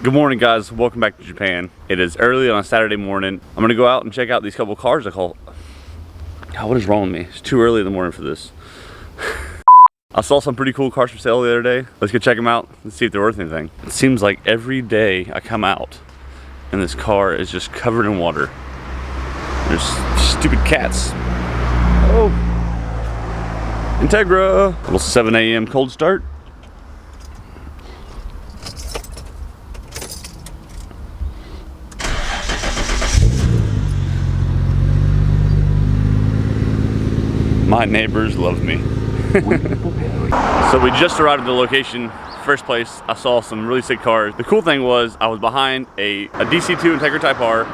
Good morning, guys. Welcome back to Japan. It is early on a Saturday morning. I'm gonna go out and check out these couple cars. God, what is wrong with me? It's too early in the morning for this. I saw some pretty cool cars for sale the other day. Let's go check them out and see if they're worth anything. It seems like every day I come out and this car is just covered in water. There's stupid cats. Oh, Integra. Little 7 a.m. cold start. My neighbors love me. So we just arrived at the location. First place, I saw some really sick cars. The cool thing was I was behind a DC2 Integra Type R,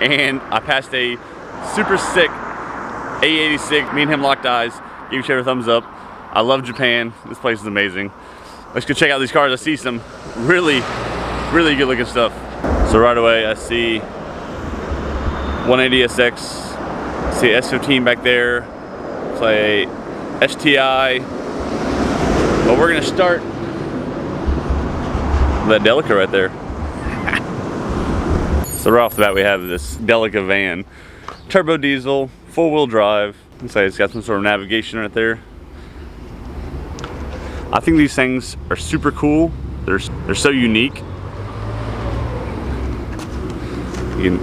and I passed a super sick A86. Me and him locked eyes, gave each other a thumbs up. I love Japan. This place is amazing. Let's go check out these cars. I see some really good looking stuff. So right away I see 180SX, see S15 back there. Play STI, but we're gonna start with that Delica right there. So right off the bat we have this Delica van, turbo diesel, 4-wheel drive. Looks like it's got some sort of navigation right there. I think these things are super cool. They're so unique.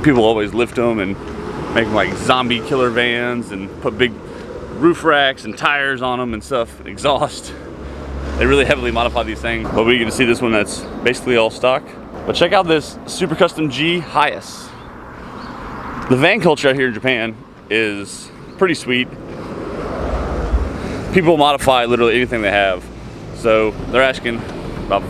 People always lift them and make them like zombie killer vans and put big roof racks and tires on them and stuff, exhaust. They really heavily modify these things. But we get to see this one that's basically all stock. But check out this Super Custom G Hiace. The van culture out here in Japan is pretty sweet. People modify literally anything they have. So they're asking about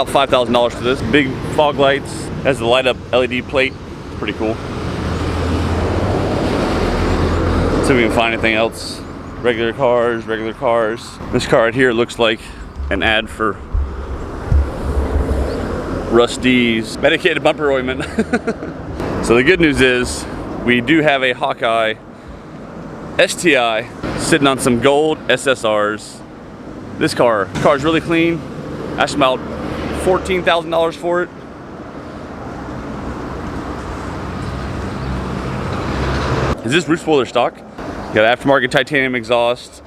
$5,000 for this. Big fog lights, has the light up LED plate, pretty cool. See if we can find anything else. Regular cars. This car right here looks like an ad for Rusty's medicated bumper ointment. So the good news is we do have a Hawkeye Sti sitting on some gold SSRs. This car's really clean. Asked about $14,000 for it. Is this roof spoiler stock? Got aftermarket titanium exhaust.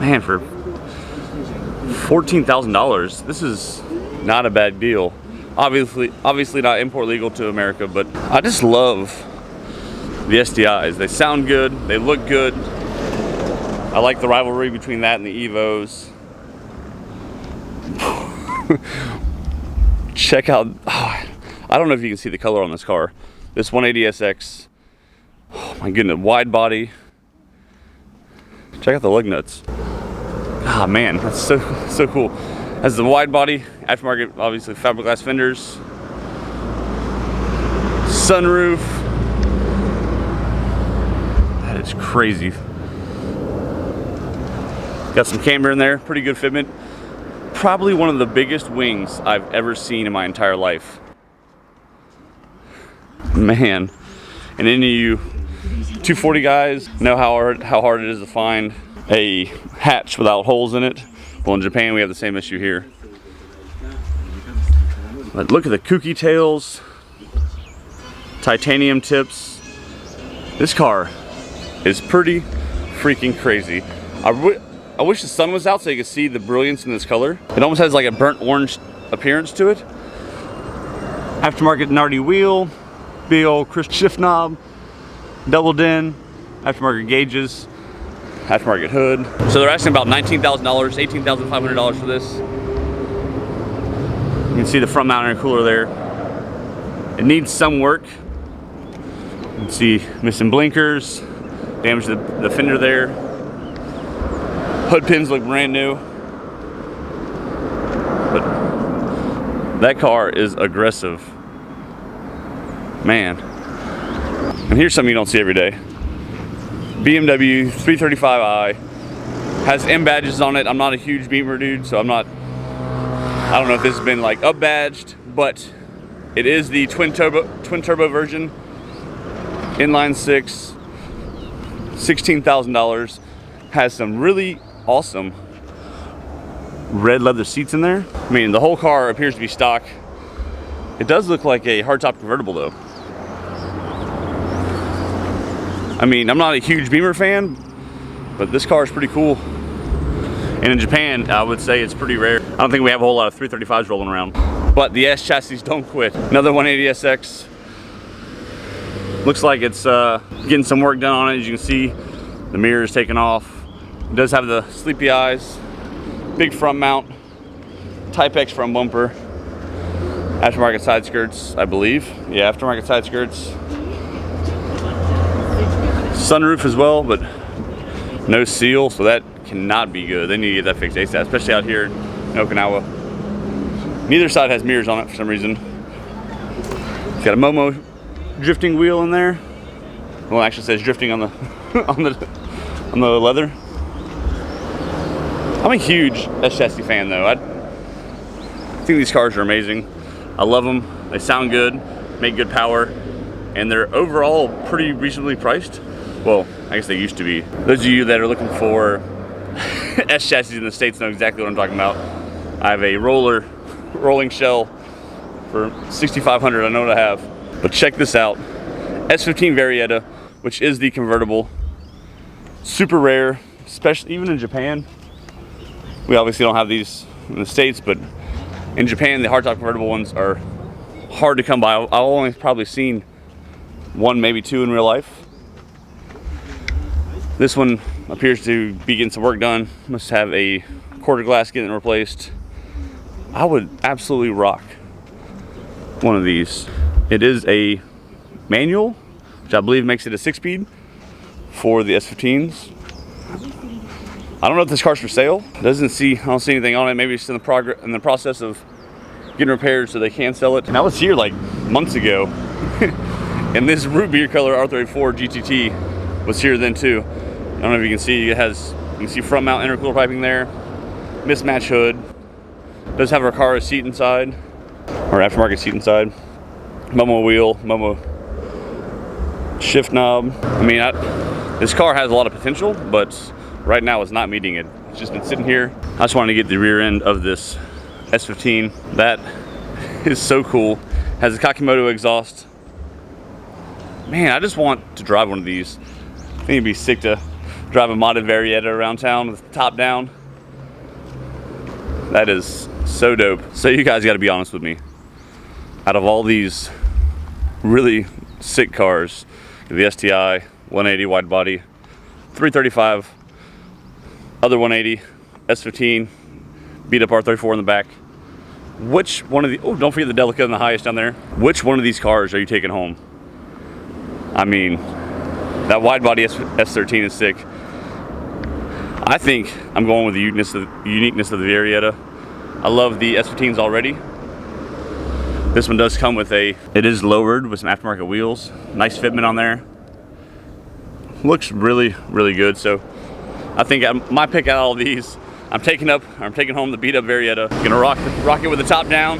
Man, for $14,000, this is not a bad deal. Obviously not import legal to America, but I just love the STIs. They sound good, they look good. I like the rivalry between that and the Evos. Check out, I don't know if you can see the color on this car. This 180SX. Oh my goodness, wide body. Check out the lug nuts. Ah man, that's so cool. Has the wide body, aftermarket, obviously fiberglass fenders, sunroof. That is crazy. Got some camber in there, pretty good fitment. Probably one of the biggest wings I've ever seen in my entire life. Man, and any of you 240 guys know how hard it is to find a hatch without holes in it. Well, in Japan we have the same issue here. But look at the kooky tails, titanium tips. This car is pretty freaking crazy. I wish the sun was out so you could see the brilliance in this color. It almost has like a burnt orange appearance to it. Aftermarket Nardi wheel, big old crystal shift knob, double din, aftermarket gauges, aftermarket hood. So they're asking about $19,000, $18,500 for this. You can see the front mount intercooler there. It needs some work. You can see missing blinkers, damage to the fender there. Hood pins look brand new. But that car is aggressive. Man. And here's something you don't see every day. BMW 335i has M badges on it. I'm not a huge Beamer dude, so I don't know if this has been like up badged, but it is the twin turbo version. Inline 6, $16,000. Has some really awesome red leather seats in there. I mean, the whole car appears to be stock. It does look like a hardtop convertible though. I mean, I'm not a huge Beamer fan, but this car is pretty cool. And in Japan, I would say it's pretty rare. I don't think we have a whole lot of 335s rolling around. But the S chassis don't quit. Another 180SX. Looks like it's getting some work done on it. As you can see, the mirror is taken off. It does have the sleepy eyes, big front mount, Type X front bumper, aftermarket side skirts, I believe. Yeah, aftermarket side skirts. Sunroof as well, but no seal, so that cannot be good. They need to get that fixed ASAP, especially out here in Okinawa. Neither side has mirrors on it for some reason. It's got a Momo drifting wheel in there. Well, it actually says drifting on the on the leather. I'm a huge S chassis fan though. I think these cars are amazing. I love them. They sound good, make good power, and they're overall pretty reasonably priced. Well, I guess they used to be. Those of you that are looking for S chassis in the States know exactly what I'm talking about. I have a rolling shell for $6,500. I know what I have. But check this out. S15 Varieta, which is the convertible. Super rare, especially even in Japan. We obviously don't have these in the States, but in Japan, the hardtop convertible ones are hard to come by. I've only probably seen one, maybe two in real life. This one appears to be getting some work done. Must have a quarter glass getting replaced. I would absolutely rock one of these. It is a manual, which I believe makes it a 6-speed for the S15s. I don't know if this car's for sale. I don't see anything on it. Maybe it's in the process of getting repaired so they can sell it. And I was here like months ago, and this root beer color R34 GTT was here then too. I don't know if you can see. You can see front mount intercooler piping there, mismatch hood. Does have a Recaro seat inside, or aftermarket seat inside. Momo wheel, Momo shift knob. I mean, this car has a lot of potential, but right now it's not meeting it. It's just been sitting here. I just wanted to get the rear end of this S15. That is so cool. Has a Kakimoto exhaust. Man, I just want to drive one of these. I think it'd be sick to drive a modded Varieta around town with the top down. That is so dope. So you guys got to be honest with me. Out of all these really sick cars, the STI, 180 wide body, 335, other 180, S15, beat up R34 in the back. Which one of the, oh, don't forget the Delica and the highest down there. Which one of these cars are you taking home? I mean, that wide body S13 is sick. I think I'm going with the uniqueness of the Varieta. I love the S15s already. This one does come with it is lowered with some aftermarket wheels. Nice fitment on there. Looks really, really good. So I think my pick out of all these, I'm taking home the beat up Varieta. Gonna rock it with the top down.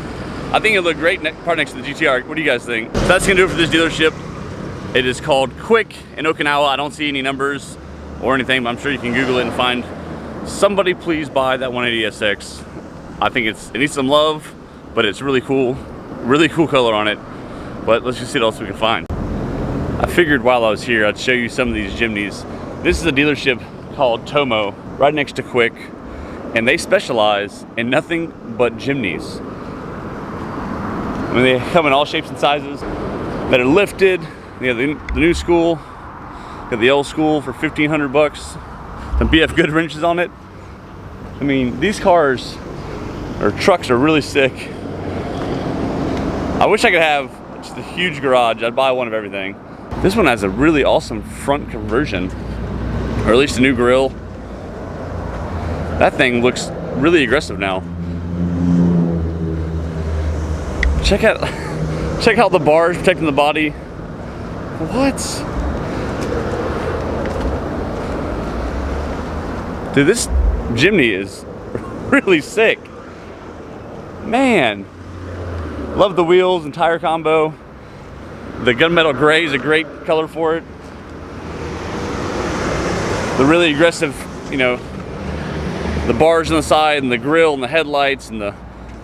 I think it'll look great part next to the GTR. What do you guys think? So that's gonna do it for this dealership. It is called Quick in Okinawa. I don't see any numbers or anything, but I'm sure you can Google it and find somebody. Please buy that 180SX. I think it needs some love, but it's really cool color on it. But let's just see what else we can find. I figured while I was here, I'd show you some of these Jimneys. This is a dealership called Tomo, right next to Quick, and they specialize in nothing but Jimneys. I mean, they come in all shapes and sizes that are lifted. You have the new school, you have the old school for 1,500 bucks. Some BF Good wrenches on it. I mean, these cars or trucks are really sick. I wish I could have just a huge garage. I'd buy one of everything. This one has a really awesome front conversion, or at least a new grille. That thing looks really aggressive now. Check out the bars protecting the body. What? Dude, this Jimny is really sick. Man. Love the wheels and tire combo. The gunmetal gray is a great color for it. The really aggressive, the bars on the side and the grill and the headlights and the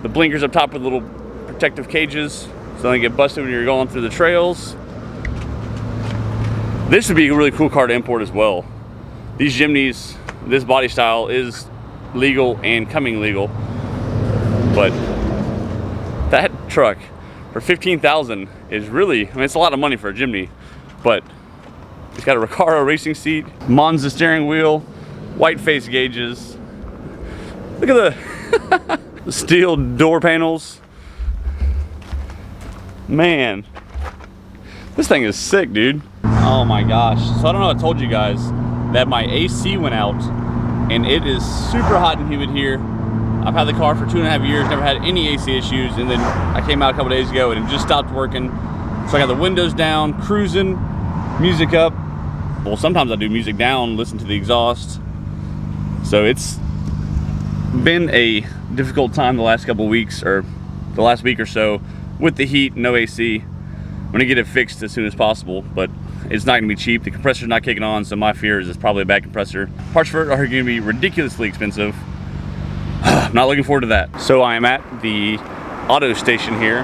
blinkers up top with little protective cages so they don't get busted when you're going through the trails. This would be a really cool car to import as well. These Jimneys, this body style is legal and coming legal, but that truck for $15,000 is really, I mean, it's a lot of money for a Jimny, but it's got a Recaro racing seat, Monza steering wheel, white face gauges. Look at the steel door panels. Man, this thing is sick, dude. Oh my gosh. So I don't know if I told you guys that my AC went out and it is super hot and humid here. I've had the car for 2.5 years, never had any AC issues, and then I came out a couple days ago and it just stopped working. So I got the windows down, cruising, music up. Well, sometimes I do music down, listen to the exhaust. So it's been a difficult time the last couple weeks, or the last week or so, with the heat, no AC. I'm gonna get it fixed as soon as possible, but it's not gonna be cheap. The compressor's not kicking on, so my fear is it's probably a bad compressor. Parts for it are gonna be ridiculously expensive. I'm not looking forward to that. So I am at the auto station here,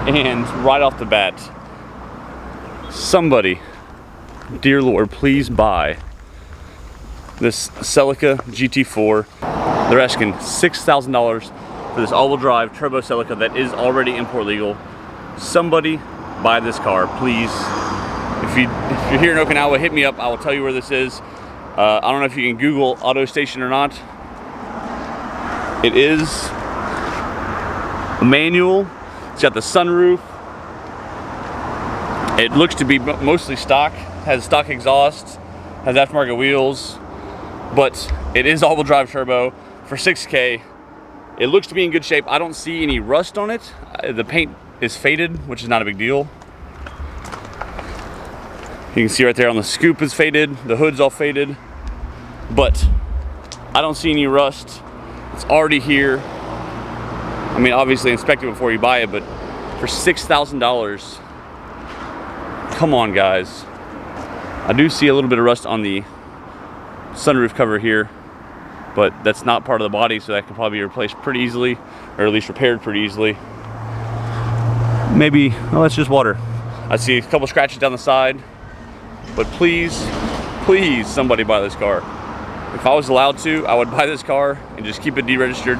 and right off the bat, somebody, dear Lord, please buy this Celica GT4. They're asking $6,000 for this all-wheel drive turbo Celica that is already import legal. Somebody buy this car, please. If you're here in Okinawa, hit me up. I will tell you where this is. I don't know if you can Google auto station or not. It is a manual. It's got the sunroof. It looks to be mostly stock. Has stock exhaust. Has aftermarket wheels. But it is all-wheel drive turbo for $6K. It looks to be in good shape. I don't see any rust on it. The paint is faded, which is not a big deal. You can see right there on the scoop is faded, the hood's all faded, but I don't see any rust. It's already here. I mean, obviously inspect it before you buy it, but for $6,000, come on guys. I do see a little bit of rust on the sunroof cover here, but that's not part of the body, so that can probably be replaced pretty easily, or at least repaired pretty easily. Maybe, oh, that's just water. I see a couple scratches down the side, but please, please, somebody buy this car. If I was allowed to, I would buy this car and just keep it deregistered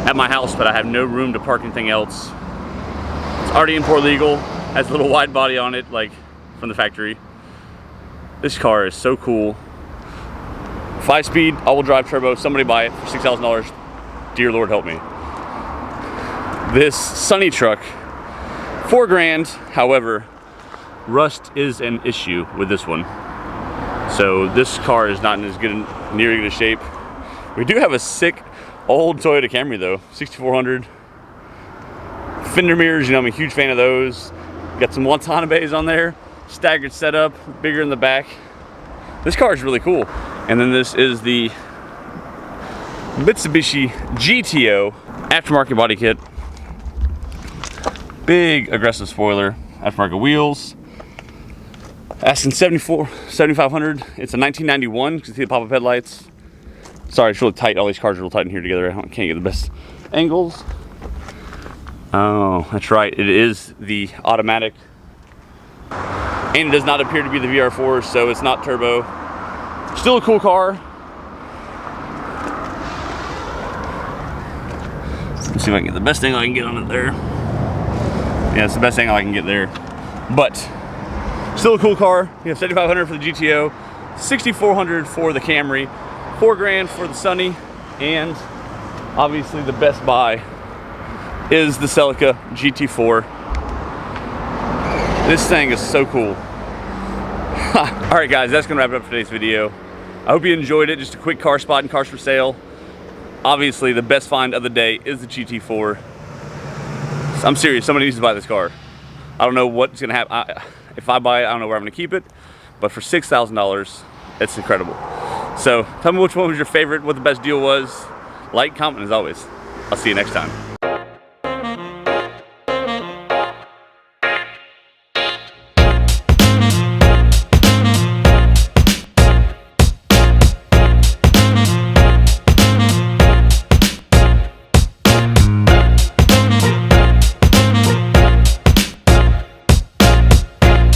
at my house, but I have no room to park anything else. It's already import legal, has a little wide body on it, like from the factory. This car is so cool. 5-speed, all-wheel drive turbo, somebody buy it for $6,000. Dear Lord, help me. This Sunny truck, $4,000, however, rust is an issue with this one. So this car is not in as good, near good a shape. We do have a sick old Toyota Camry though, 6400. Fender mirrors, you know, I'm a huge fan of those. Got some Watanabe's on there, staggered setup, bigger in the back. This car is really cool. And then this is the Mitsubishi Gto aftermarket body kit. Big aggressive spoiler, aftermarket wheels. Asking $7,500. It's a 1991. You can see the pop-up headlights. Sorry, it's really tight. All these cars are real tight in here together. I can't get the best angles. Oh, that's right. It is the automatic. And it does not appear to be the VR4, so it's not turbo. Still a cool car. Let's see if I can get the best angle I can get on it there. Yeah, it's the best angle I can get there. But still a cool car. You have $7,500 for the GTO, $6,400 for the Camry, $4,000 for the Sunny, and obviously the best buy is the Celica GT4. This thing is so cool. All right, guys, that's gonna wrap it up for today's video. I hope you enjoyed it. Just a quick car spot and cars for sale. Obviously, the best find of the day is the GT4. I'm serious. Somebody needs to buy this car. I don't know what's gonna happen. If I buy it, I don't know where I'm gonna keep it, but for $6,000, it's incredible. So tell me which one was your favorite, what the best deal was. Like, comment as always. I'll see you next time.